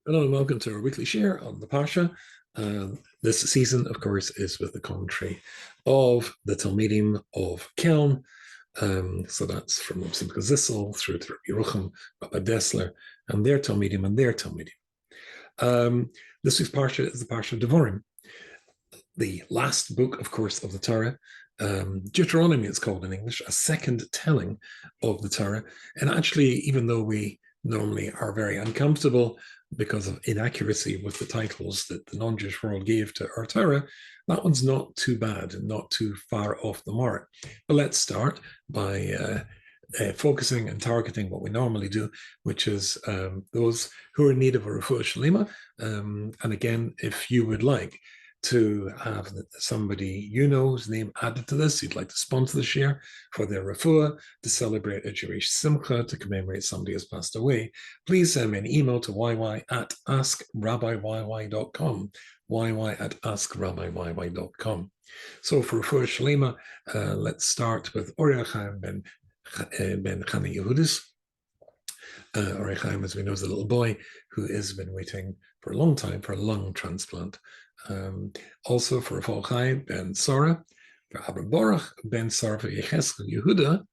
Hello and welcome to our weekly share on the Parsha. This season, of course, is with the commentary of the Talmidim of Kelm. So that's from Simcha Zissel through to Rabbi Yerucham, Rabbi Dessler, and their Talmidim and their Talmidim. This week's Parsha is the Parsha of Devarim, the last book, of course, of the Torah. Deuteronomy is called in English, a second telling of the Torah. And actually, even though we normally are very uncomfortable because of inaccuracy with the titles that the non-Jewish world gave to our Torah, that one's not too bad and not too far off the mark. But let's start by focusing and targeting what we normally do, which is those who are in need of a refuah shalema. And again, if you would like to have somebody you know's name added to this, you'd like to sponsor the share for their refuah, to celebrate a Jewish simcha, to commemorate somebody who's passed away, please send me an email to yy@askrabbiyyy.com, yy@askrabbiyyy.com. So for refuah shalema, let's start with Ori Chaim ben Chani Yehudis. Ori Chaim, as we know, is a little boy who has been waiting for a long time for a lung transplant. Also for Rafal Chaim ben Sora, for Abram Borach ben Sora, for Yecheskel Yehuda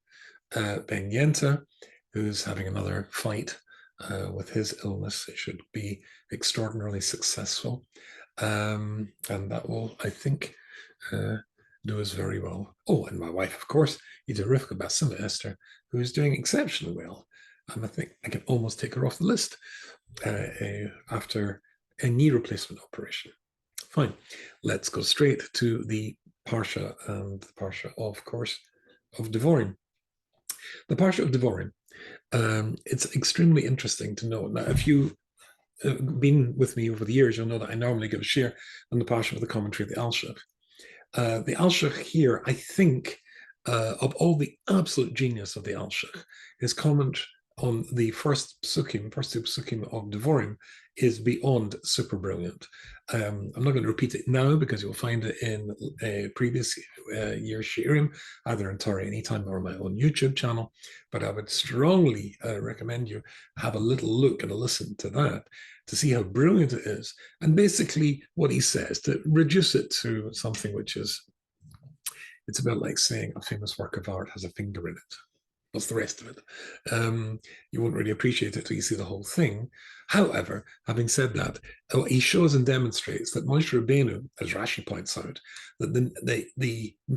ben Yenta, who's having another fight with his illness. It should be extraordinarily successful. And that will, I think, do us very well. Oh, and my wife, of course, Ida Rivka Basima Esther, who is doing exceptionally well. And I think I can almost take her off the list after a knee replacement operation. Fine, let's go straight to the Parsha, and the Parsha, of course, of Devarim. The Parsha of Devarim, it's extremely interesting to know. Now, if you've been with me over the years, you'll know that I normally give a share on the Parsha with the commentary of the Alshach. The Alshach here, I think, of all the absolute genius of the Alshach, his comment on the first two psukim of Devarim is beyond super brilliant. I'm not going to repeat it now because you'll find it in previous year's shiurim, either in Torah Anytime or my own YouTube channel. But I would strongly recommend you have a little look and a listen to that to see how brilliant it is. And basically what he says, to reduce it to something which is, it's about like saying a famous work of art has a finger in it. What's the rest of it? You won't really appreciate it till you see the whole thing. However, having said that, he shows and demonstrates that Moshe Rabbeinu, as Rashi points out, that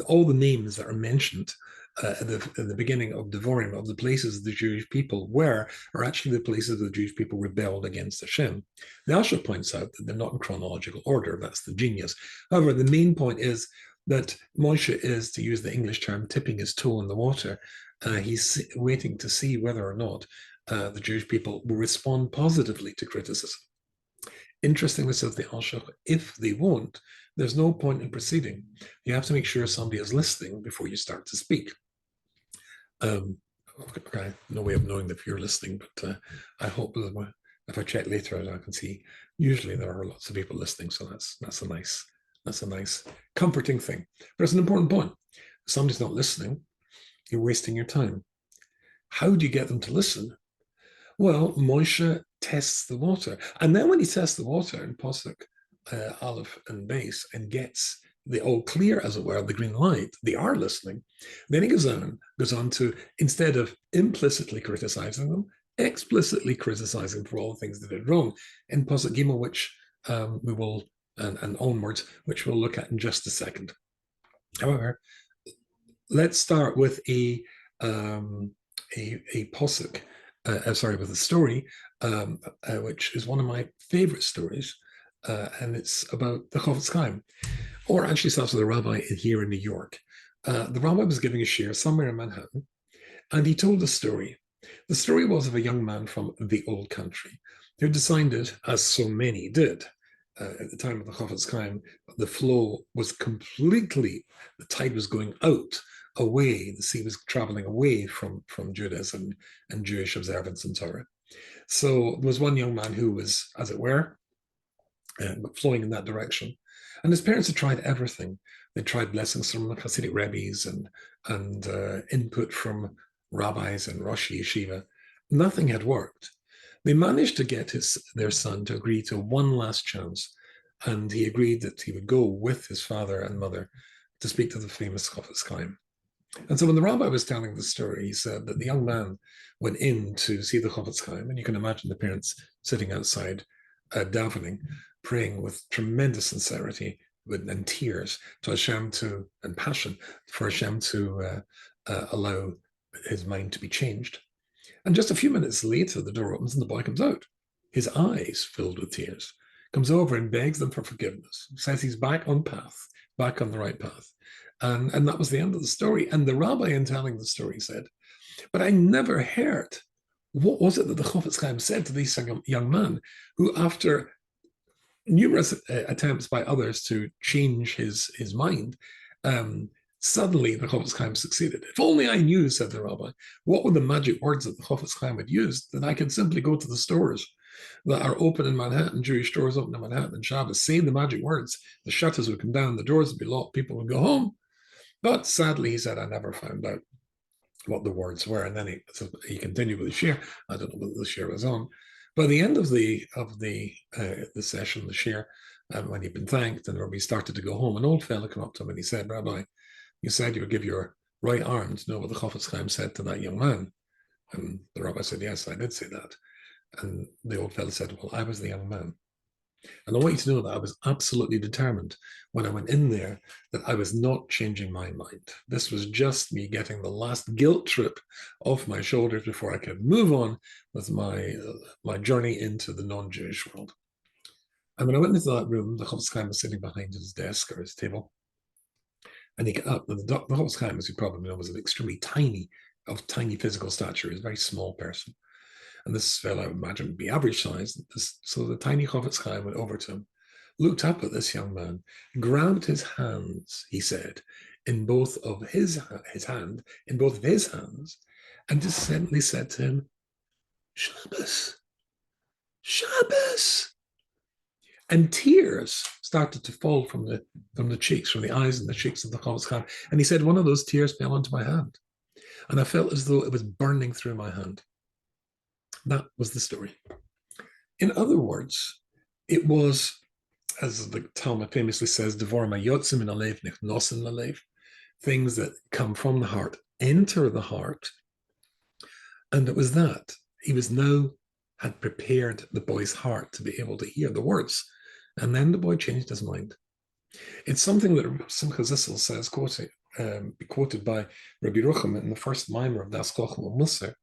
all the names that are mentioned at the beginning of Devarim, of the places the Jewish people were, are actually the places the Jewish people rebelled against Hashem. The Alshach points out that they're not in chronological order. That's the genius. However, the main point is that Moshe is, to use the English term, tipping his toe in the water. He's waiting to see whether or not the Jewish people will respond positively to criticism. Interestingly, says the Alshach, if they won't, there's no point in proceeding. You have to make sure somebody is listening before you start to speak. Okay, no way of knowing if you're listening, but I hope if I check later, I can see usually there are lots of people listening, so that's a nice comforting thing. But it's an important point. If somebody's not listening, you're wasting your time. How do you get them to listen? Well, Moshe tests the water. And then when he tests the water in Pasuk, Aleph and Beis, and gets the all clear, as it were, the green light, they are listening. Then he goes on to, instead of implicitly criticizing them, explicitly criticizing them for all the things they did wrong in Pasuk Gimel, which we will, and onwards, which we'll look at in just a second. However, let's start with a posuk, with a story, which is one of my favorite stories, and it's about the Chofetz Chaim, or actually starts with a rabbi here in New York. The rabbi was giving a shiur somewhere in Manhattan, and he told a story. The story was of a young man from the old country who decided, as so many did, at the time of the Chofetz Chaim, the flow was completely, the tide was going out, away, the sea was traveling away from Judaism and Jewish observance and Torah. So there was one young man who was, as it were, flowing in that direction. And his parents had tried everything. They tried blessings from the Hasidic Rebbes and input from rabbis and Rosh Yeshiva. Nothing had worked. They managed to get their son to agree to one last chance, and he agreed that he would go with his father and mother to speak to the famous Chofetz Chaim. And so when the rabbi was telling the story, he said that the young man went in to see the Chofetz Chaim, and you can imagine the parents sitting outside davening, praying with tremendous sincerity and tears to Hashem and passion for Hashem to allow his mind to be changed. And just a few minutes later, the door opens and the boy comes out, his eyes filled with tears, comes over and begs them for forgiveness, says he's back on the right path. And that was the end of the story. And the rabbi, in telling the story, said, but I never heard what was it that the Chofetz Chaim said to this young man, who, after numerous attempts by others to change his mind, suddenly the Chofetz Chaim succeeded. If only I knew, said the rabbi, what were the magic words that the Chofetz Chaim had used, then I could simply go to the stores that are open in Manhattan, Jewish stores open in Manhattan and Shabbos, say the magic words, the shutters would come down, the doors would be locked, people would go home. But sadly, he said, I never found out what the words were. And then he continued with the share. I don't know whether the share was on. By the end of the session, the share, when he'd been thanked and Rabbi started to go home, an old fellow came up to him and he said, Rabbi, you said you would give your right arm to know what the Chofetz Chaim said to that young man. And the rabbi said, yes, I did say that. And the old fellow said, well, I was the young man. And I want you to know that I was absolutely determined when I went in there that I was not changing my mind. This was just me getting the last guilt trip off my shoulders before I could move on with my journey into the non-Jewish world. And when I went into that room, the Chofetz Chaim was sitting behind his desk or his table. And he got up. And the Chofetz Chaim, as you probably know, was an extremely tiny physical stature. He was a very small person. And this fellow, I would imagine, would be average size. So the tiny Chofetz Chaim went over to him, looked up at this young man, grabbed his hands, he said, in both of his hands, and just simply said to him, Shabbos, Shabbos. And tears started to fall from the cheeks, from the eyes and the cheeks of the Chofetz Chaim. And he said, one of those tears fell onto my hand. And I felt as though it was burning through my hand. That was the story. In other words, it was, as the Talmud famously says, Devarim hayotzim min halev nichnosim lalev, things that come from the heart enter the heart. And it was that he had prepared the boy's heart to be able to hear the words. And then the boy changed his mind. It's something that Simcha Zissel says, quoted by Rabbi Rucham in the first mimer of Das Chochmah Musar,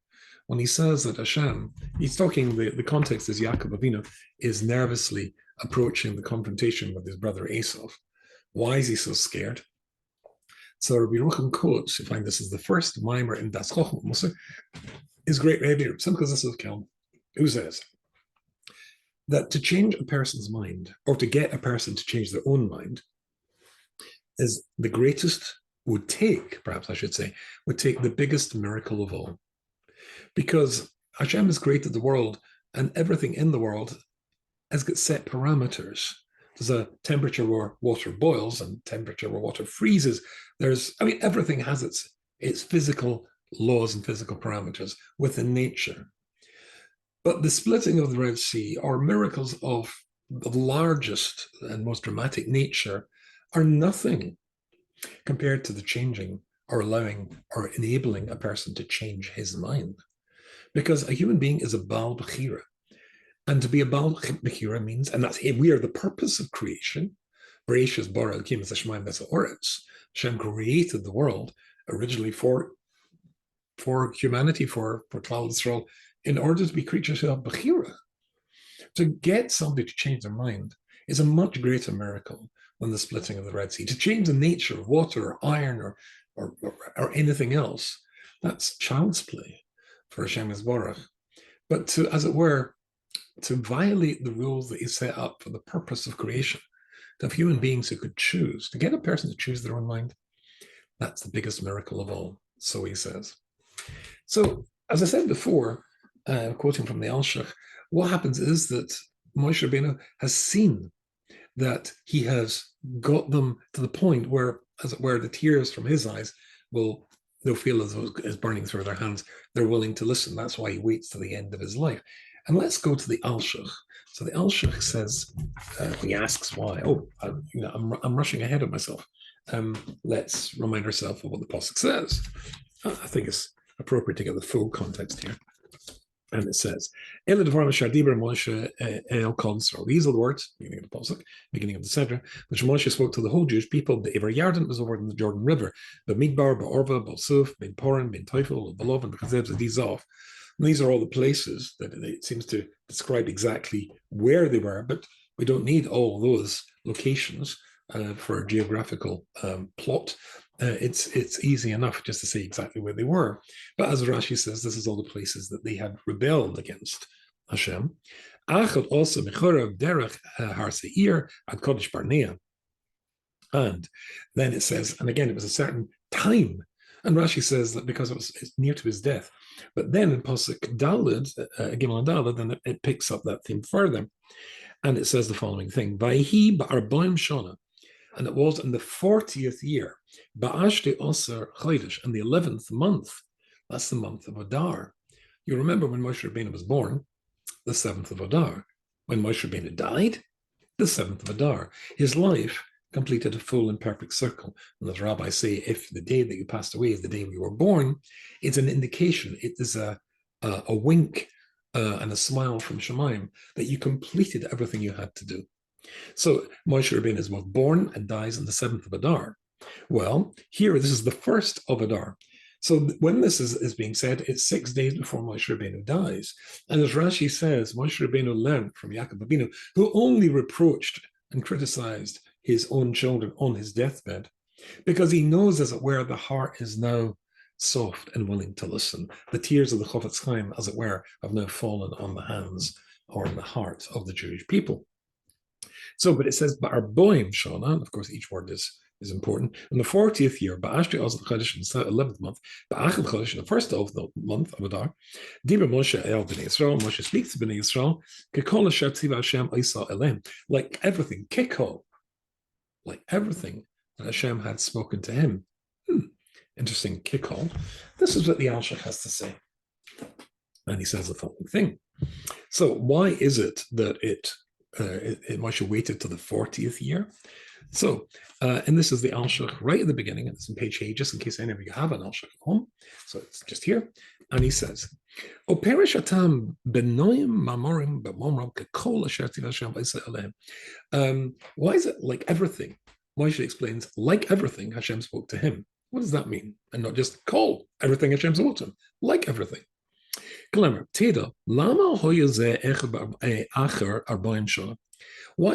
when he says that Hashem, he's talking, the context is Yaakov Avinu is nervously approaching the confrontation with his brother Esau. Why is he so scared? So Rabbi Rucham quotes, you find this is the first mimer in Das Chochmah Musar, is great Rabbi Simcha Zissel Kelm, who says that to change a person's mind, or to get a person to change their own mind, is the greatest, would take the biggest miracle of all. Because Hashem has created the world, and everything in the world has got set parameters. There's a temperature where water boils and temperature where water freezes. Everything has its physical laws and physical parameters within nature. But the splitting of the Red Sea, or miracles of the largest and most dramatic nature, are nothing compared to the changing or allowing or enabling a person to change his mind. Because a human being is a Baal Bechira. And to be a Baal Bechira means, and we are the purpose of creation. Bereshis bara Elokim es hashamayim v'ha'aretz. Hashem created the world originally for humanity, for Klal Yisrael, in order to be creatures who have Bechira. To get somebody to change their mind is a much greater miracle than the splitting of the Red Sea. To change the nature of water or iron or anything else, that's child's play for Hashem Yisborach. But to violate the rules that he set up for the purpose of creation, to have human beings who could choose, to get a person to choose their own mind, that's the biggest miracle of all, so he says. So, as I said before, quoting from the Alshach, what happens is that Moshe Rabbeinu has seen that he has got them to the point where, as it were, the tears from his eyes they'll feel as though it's burning through their hands. They're willing to listen. That's why he waits to the end of his life. And let's go to the Alshich. So the Alshich says, he asks why. I'm rushing ahead of myself. Let's remind ourselves of what the Pasuk says. I think it's appropriate to get the full context here. And it says, these are the words, beginning of the Pasuk, beginning of the center, which Moshe spoke to the whole Jewish people. The Iver Yarden was over in the Jordan River. The Midbar, Ba'orva, Ba'suf, Ben Poran, Ben Teufel, Belov, and Chazeb, Zedizov. And these are all the places that it seems to describe exactly where they were, but we don't need all those locations for a geographical plot. It's easy enough just to say exactly where they were. But as Rashi says, this is all the places that they had rebelled against Hashem. Achad also Mechorav Derech Har Seir at Kodesh Barnea. And then it says, and again, it was a certain time. And Rashi says that because it's near to his death. But then in Pasuk Daled, Gimel and Daled, then it picks up that theme further. And it says the following thing, Vayhi ba'arbaim shana. And it was in the 40th year, Ba'ashti Osir Chodesh, in the 11th month. That's the month of Adar. You remember when Moshe Rabbeinu was born, the 7th of Adar. When Moshe Rabbeinu died, the 7th of Adar. His life completed a full and perfect circle. And as rabbis say, if the day that you passed away is the day you were born, it's an indication, it is a wink and a smile from Shemayim that you completed everything you had to do. So Moshe Rabbeinu is both born and dies on the 7th of Adar. Well, here, this is the 1st of Adar. So when this is being said, it's 6 days before Moshe Rabbeinu dies. And as Rashi says, Moshe Rabbeinu learned from Yaakov Avinu, who only reproached and criticized his own children on his deathbed, because he knows, as it were, the heart is now soft and willing to listen. The tears of the Chofetz Chaim, as it were, have now fallen on the hands or in the heart of the Jewish people. So, but it says, Ba'arboim Shana, and of course each word is important. In the 40th year, Ba'ashti Oz Chodesh, in the 11th month, Ba'achad Chodesh, in the 1st of the month of Adar, Dibra Moshe El B'nai Yisrael, Moshe speaks to B'nai Yisrael, Kekol Asher Tziva Hashem Isa Elem, like everything, Kekol, like everything that Hashem had spoken to him. Interesting, Kekol. This is what the Alshich has to say. And he says the following thing. So why is it that Moshe waited to the 40th year? So, and this is the Alshich right at the beginning, and it's on page 8, just in case any of you have an Alshich at home. So it's just here. And he says, O perish atam benoim mamorim b'momram kekol asher tiv Hashem v'yisrael alehem. Why is it like everything? Moshe explains, like everything, Hashem spoke to him. What does that mean? And not just call everything Hashem spoke to him, like everything. Why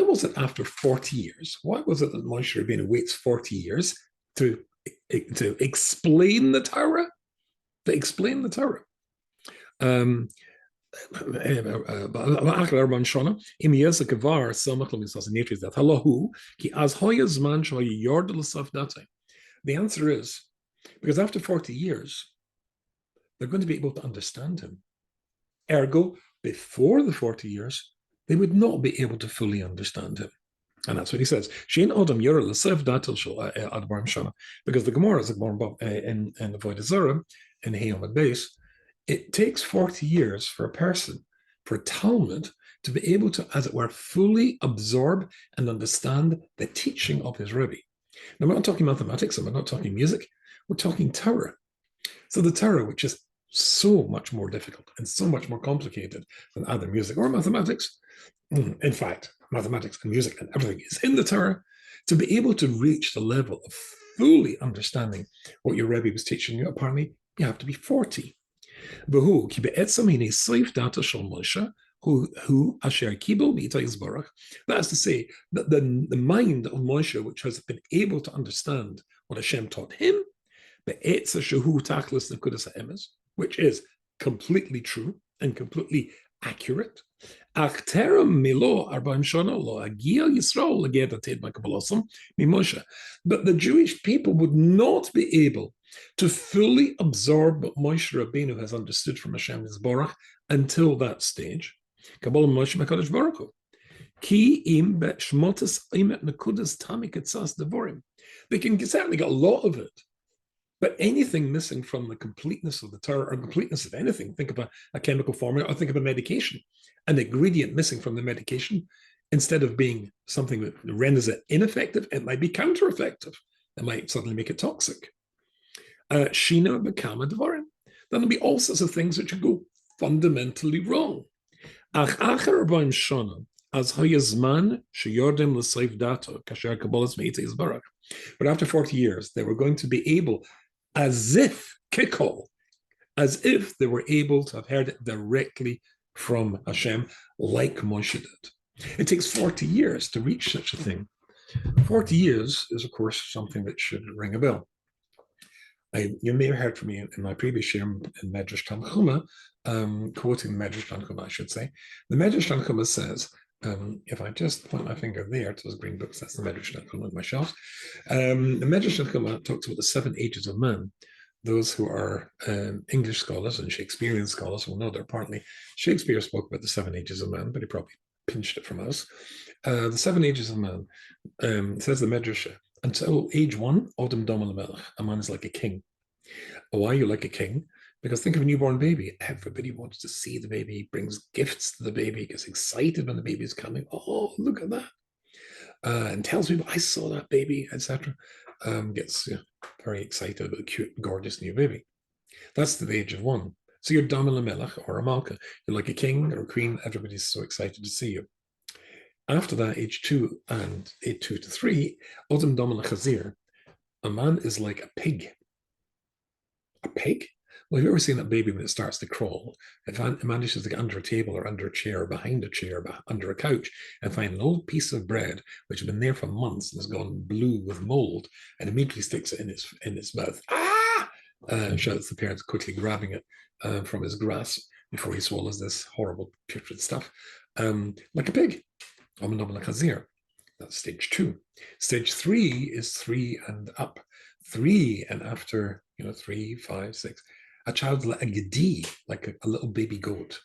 was it after 40 years? Why was it that Moshe Rabbeinu waits 40 years to explain the Torah? To explain the Torah. The answer is because after 40 years, they're going to be able to understand him. Ergo, before the 40 years, they would not be able to fully understand him. And that's what he says. Because the Gemara is in the Avodah Zarah, in Hayom base, it takes 40 years for a person, for a Talmud, to be able to, as it were, fully absorb and understand the teaching of his Rebbe. Now, we're not talking mathematics and we're not talking music, we're talking Torah. So the Torah, which is so much more difficult and so much more complicated than either music or mathematics, in fact, mathematics and music and everything is in the Torah, to be able to reach the level of fully understanding what your Rebbe was teaching you, apparently, you have to be 40. That is to say, that the mind of Moshe, which has been able to understand what Hashem taught him, which is completely true and completely accurate. But the Jewish people would not be able to fully absorb what Moshe Rabbeinu has understood from Hashem Yisborach until that stage. They can certainly get a lot of it But anything missing from the completeness of the Torah or completeness of anything, think of a chemical formula or think of a medication, an ingredient missing from the medication, instead of being something that renders it ineffective, it might be counter-effective. It might suddenly make it toxic. Shina Bekama Devarim. Then there'll be all sorts of things which go fundamentally wrong. Ach acher arba'im shana, as hayazman sheyordem l'seif dato kasher kabbalas meitei barach. But after 40 years, they were going to be able, as if kikol, as if they were able to have heard it directly from Hashem, like Moshe did. It takes 40 years to reach such a thing. 40 years is, of course, something that should ring a bell. You may have heard from me in my previous share in Medrash Tanchuma, quoting Medrash Tanchuma, I should say. The Medrash Tanchuma says, if I just point my finger there to those green books, that's the Medrash Tanchuma on my shelf. The Medrash Tanchuma talks about the 7 ages of man. Those who are English scholars and Shakespearean scholars will know that partly Shakespeare spoke about the 7 ages of man, but he probably pinched it from us. The 7 ages of man, says the Medrash, until age 1, Odom Dom Melech, a man is like a king. Why are you like a king? Because think of a newborn baby. Everybody wants to see the baby, brings gifts to the baby, gets excited when the baby is coming. Oh, look at that. And tells people, I saw that baby, etc. Gets very excited about a cute, gorgeous new baby. That's the age of 1. So you're Dom Melech or a Malka. You're like a king or a queen. Everybody's so excited to see you. After that, age 2 and age 2 to 3, Odom Dom Chazir, a man is like a pig. A pig? Well, have you ever seen that baby when it starts to crawl? If it manages to get under a table or under a chair, or behind a chair, under a couch, and find an old piece of bread which has been there for months and has gone blue with mold, and immediately sticks it in its mouth. Ah! Shouts the parents, quickly grabbing it from his grasp before he swallows this horrible putrid stuff, like a pig. That's stage 2. Stage 3 is 3 and up. 3 and after, 3, 5, 6. A child like a gedi, like a little baby goat,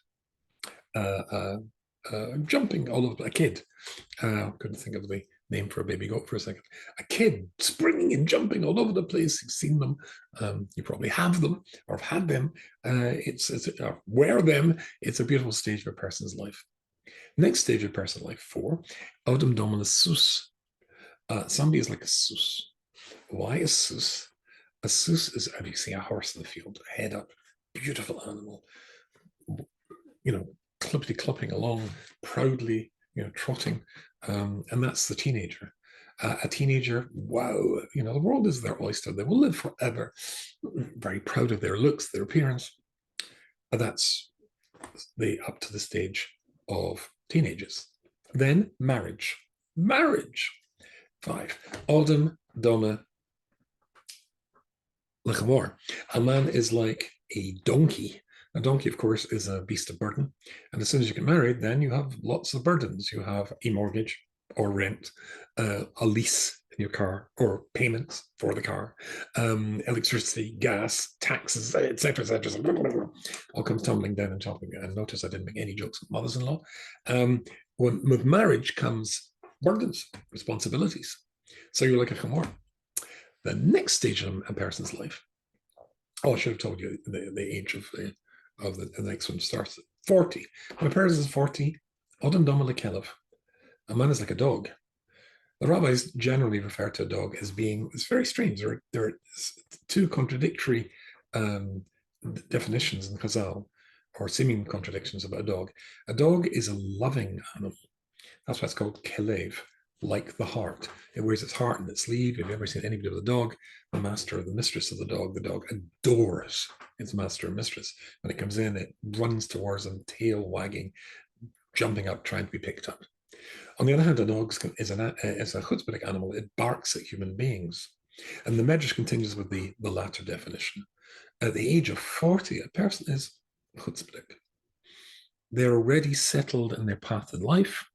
jumping all over, a kid. Couldn't think of the name for a baby goat for a second. A kid springing and jumping all over the place. You've seen them. You probably have them or have had them. Wear them. It's a beautiful stage of a person's life. Next stage of personal life, 4, Odom Dominus Sus. Somebody is like a sus. Why a sus? A sus is, if you see a horse in the field, head up, beautiful animal, clippity-clopping along, proudly, trotting, and that's the teenager. A teenager, wow, the world is their oyster. They will live forever, very proud of their looks, their appearance. That's up to the stage of teenagers. Then marriage. 5, Odom Doma Lechamor. A man is like a donkey. A donkey, of course, is a beast of burden. And as soon as you get married, then you have lots of burdens. You have a mortgage or rent, a lease in your car, or payments for the car, electricity, gas, taxes, etc., etc. All comes tumbling down and chopping. And notice I didn't make any jokes with mothers-in-law. With marriage comes burdens, responsibilities. So you're like a chamor. The next stage of a person's life. I should have told you the age of the next one starts at 40. When a person is 40, Odom Doma Lekelev. A man is like a dog. The rabbis generally refer to a dog as being, it's very strange. There are 2 contradictory definitions in Chazal, or seeming contradictions about a dog. A dog is a loving animal. That's why it's called kelev, like the heart. It wears its heart in its sleeve. If you've ever seen anybody with a dog, the master or the mistress of the dog adores its master or mistress. When it comes in, it runs towards them, tail wagging, jumping up, trying to be picked up. On the other hand, a dog is a chutzpahdik animal. It barks at human beings. And the Medrash continues with the latter definition. At the age of 40, a person is chutzpahdik. They're already settled in their path in life.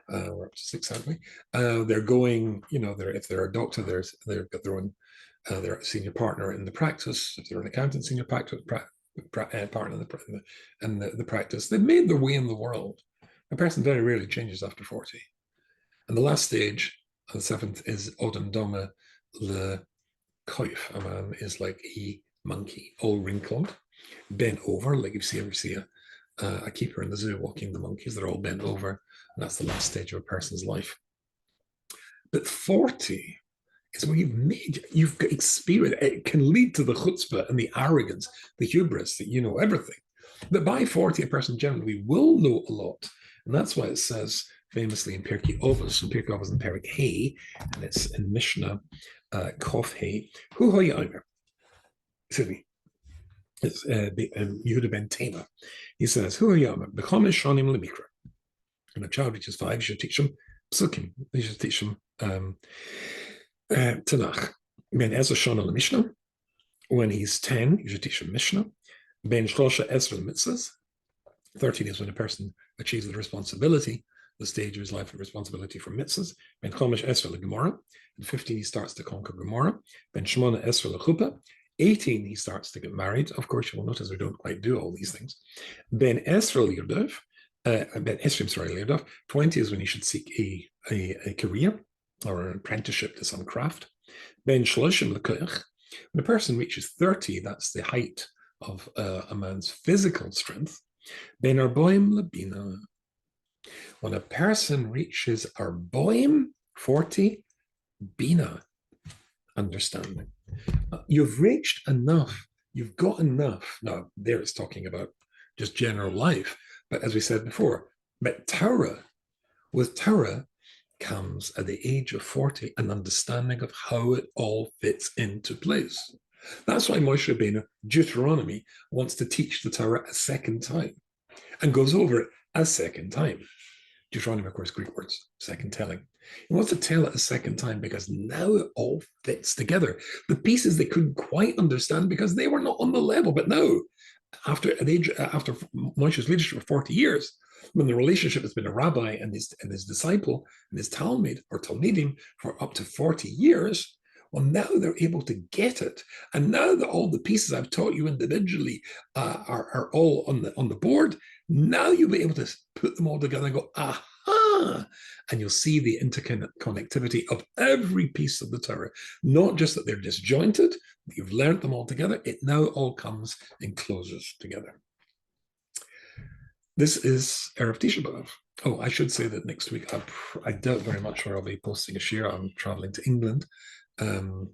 We're up to 6, aren't we? They're going, if they're a doctor, they've got their own, their senior partner in the practice. If they're an accountant, senior partner in the practice. They've made their way in the world. A person very rarely changes after 40. And the last stage, the 7th, is Odom Doma koif, a man is like a monkey, all wrinkled, bent over, like if you ever see a keeper in the zoo walking the monkeys, they're all bent over, and that's the last stage of a person's life. But 40 is where you've got experience. It can lead to the chutzpah and the arrogance, the hubris that you know everything. But by 40, a person generally will know a lot. And that's why it says famously in Pirkei Avos, and Pirkei Avos and Perek Hey, and it's in Mishnah, Kof Hey, Hu Hoyamer. Excuse me. It's Yehuda ben Tema. He says, Hu Hoyamer, Bechom Shonim Lemikra. When a child reaches 5, you should teach them psukim. You should teach them Tanakh. Ben Ezra Shana Mishnah. When he's 10, you should teach him Mishnah. Ben Shlosha Ezra Mitzvahs. 13 is when a person achieves the responsibility, the stage of his life of responsibility for mitzvahs. Ben Chomesh Esra Gemara. And 15, he starts to conquer Gemara. Ben Shemona Esra Chuppah. 18, he starts to get married. Of course, you will notice we don't quite do all these things. Ben Esra Lirdov. Ben Esrim, sorry, Lirdov. 20 is when he should seek a career or an apprenticeship to some craft. Ben Shloshim L'Koyach. When a person reaches 30, that's the height of a man's physical strength. Ben Arboim Labina. When a person reaches Arboim, 40, Bina, understanding. You've reached enough. You've got enough. Now, there it's talking about just general life. But as we said before, but Torah, with Torah comes at the age of 40 an understanding of how it all fits into place. That's why Moshe Rabbeinu, Deuteronomy, wants to teach the Torah a second time and goes over it a second time. Deuteronomy, of course, Greek words, second telling. He wants to tell it a second time because now it all fits together. The pieces they couldn't quite understand because they were not on the level, but now, after Moshe's leadership for 40 years, when the relationship has been a rabbi and his disciple and his Talmud or Talmidim for up to 40 years, well, now they're able to get it. And now that all the pieces I've taught you individually are all on the board, now you'll be able to put them all together and go, aha! And you'll see the interconnectivity of every piece of the Torah. Not just that they're disjointed, that you've learned them all together, it now all comes and closes together. This is Erev Tisha B'Av. Oh, I should say that next week, I doubt very much where I'll be posting a shir. I'm traveling to England on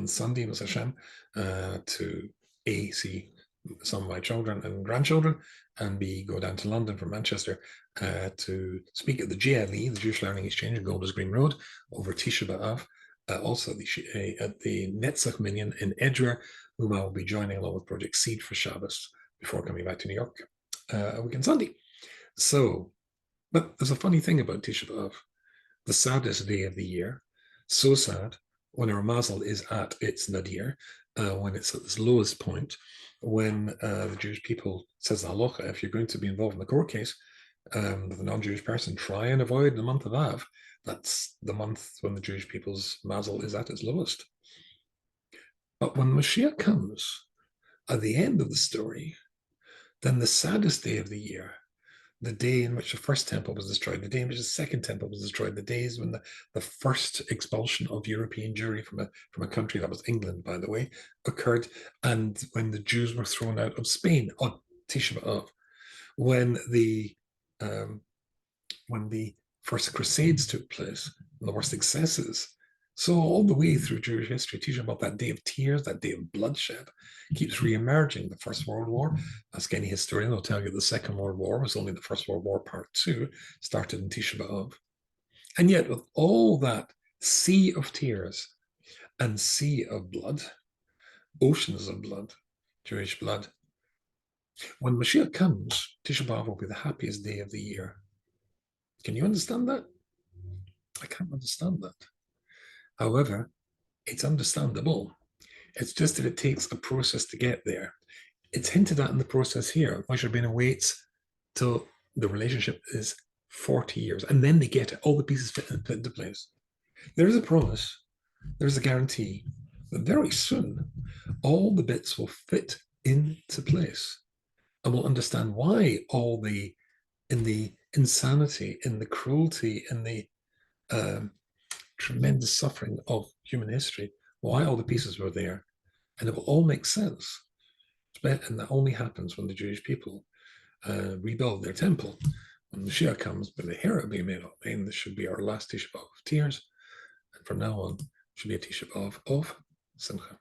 Sunday, Mr. Hashem, to A, see some of my children and grandchildren, and B, go down to London from Manchester to speak at the GLE, the Jewish Learning Exchange in Golders Green Road, over Tisha B'Av. Also at the Netzach Minyan in Edgware, whom I will be joining along with Project Seed for Shabbos before coming back to New York a week on Sunday. So, but there's a funny thing about Tisha B'Av, the saddest day of the year, so sad, when a Mazel is at its nadir, when it's at its lowest point, when the Jewish people says the halacha, if you're going to be involved in the court case with a non-Jewish person, try and avoid the month of Av. That's the month when the Jewish people's Mazel is at its lowest. But when Mashiach comes, at the end of the story, then the saddest day of the year, the day in which the first temple was destroyed, the day in which the second temple was destroyed, the days when the first expulsion of European Jewry from a country that was England, by the way, occurred, and when the Jews were thrown out of Spain on Tisha B'Av, when the first Crusades took place, and there were successes. So all the way through Jewish history, Tisha about that day of tears, that day of bloodshed, keeps re-emerging. The First World War, ask any historian, they'll tell you the Second World War was only the First World War Part 2, started in Tisha B'Av. And yet with all that sea of tears and sea of blood, oceans of blood, Jewish blood, when Mashiach comes, Tisha B'Av will be the happiest day of the year. Can you understand that? I can't understand that. However, it's understandable. It's just that it takes a process to get there. It's hinted at in the process here. Moshe Rabbeinu waits till the relationship is 40 years, and then they get it. All the pieces fit into place. There is a promise, there's a guarantee that very soon all the bits will fit into place, and we'll understand why all the insanity, in the cruelty, in the tremendous suffering of human history why all the pieces were there, and it will all make sense. And that only happens when the Jewish people rebuild their temple. When Mashiach comes, when the Hera be made up, and this should be our last Tisha B'Av of tears, and from now on, should be a Tisha B'Av of Simcha.